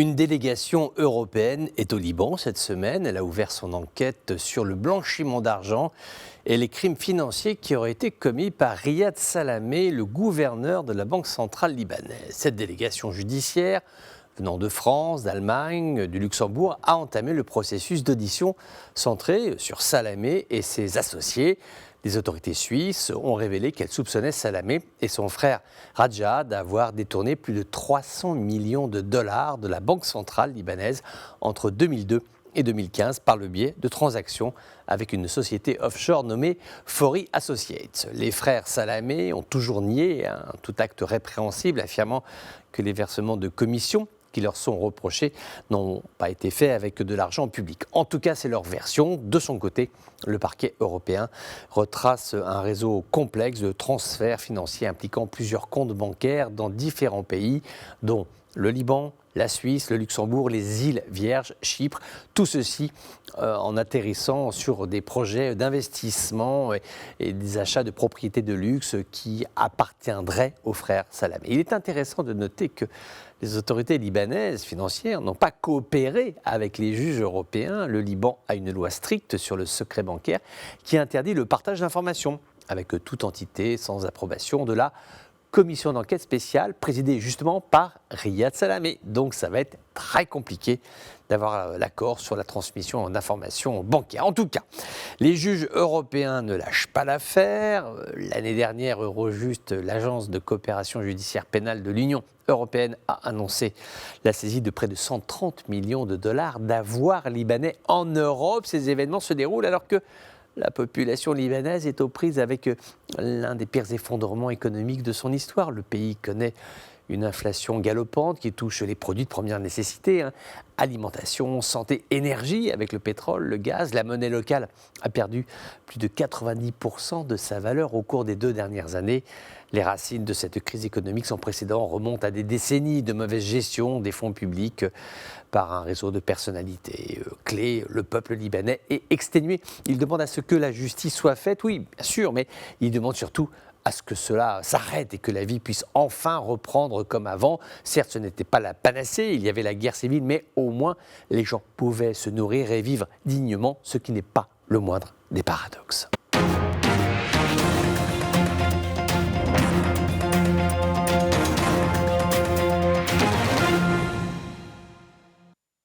Une délégation européenne est au Liban cette semaine. Elle a ouvert son enquête sur le blanchiment d'argent et les crimes financiers qui auraient été commis par Riyad Salamé, le gouverneur de la Banque centrale libanaise. Cette délégation judiciaire, venant de France, d'Allemagne, du Luxembourg, a entamé le processus d'audition centré sur Salamé et ses associés. Les autorités suisses ont révélé qu'elles soupçonnaient Salamé et son frère Rajad d'avoir détourné plus de 300 millions de dollars de la Banque centrale libanaise entre 2002 et 2015 par le biais de transactions avec une société offshore nommée Fori Associates. Les frères Salamé ont toujours nié tout acte répréhensible, affirmant que les versements de commissions qui leur sont reprochés n'ont pas été faits avec de l'argent public. En tout cas, c'est leur version. De son côté, le parquet européen retrace un réseau complexe de transferts financiers impliquant plusieurs comptes bancaires dans différents pays, dont le Liban, la Suisse, le Luxembourg, les îles Vierges, Chypre, tout ceci en atterrissant sur des projets d'investissement et des achats de propriétés de luxe qui appartiendraient aux frères Salamé. Il est intéressant de noter que les autorités libanaises financières n'ont pas coopéré avec les juges européens. Le Liban a une loi stricte sur le secret bancaire qui interdit le partage d'informations avec toute entité sans approbation de la commission d'enquête spéciale présidée justement par Riyad Salamé. Donc ça va être très compliqué d'avoir l'accord sur la transmission d'informations bancaires. En tout cas, les juges européens ne lâchent pas l'affaire. L'année dernière, Eurojust, l'agence de coopération judiciaire pénale de l'Union européenne, a annoncé la saisie de près de 130 millions de dollars d'avoirs libanais en Europe. Ces événements se déroulent alors que la population libanaise est aux prises avec l'un des pires effondrements économiques de son histoire. Le pays connaît une inflation galopante qui touche les produits de première nécessité, alimentation, santé, énergie avec le pétrole, le gaz. La monnaie locale a perdu plus de 90% de sa valeur au cours des 2 dernières années. Les racines de cette crise économique sans précédent remontent à des décennies de mauvaise gestion des fonds publics par un réseau de personnalités clés. Le peuple libanais est exténué. Il demande à ce que la justice soit faite, oui, bien sûr, mais il demande surtout à ce que cela s'arrête et que la vie puisse enfin reprendre comme avant. Certes, ce n'était pas la panacée, il y avait la guerre civile, mais au moins les gens pouvaient se nourrir et vivre dignement, ce qui n'est pas le moindre des paradoxes.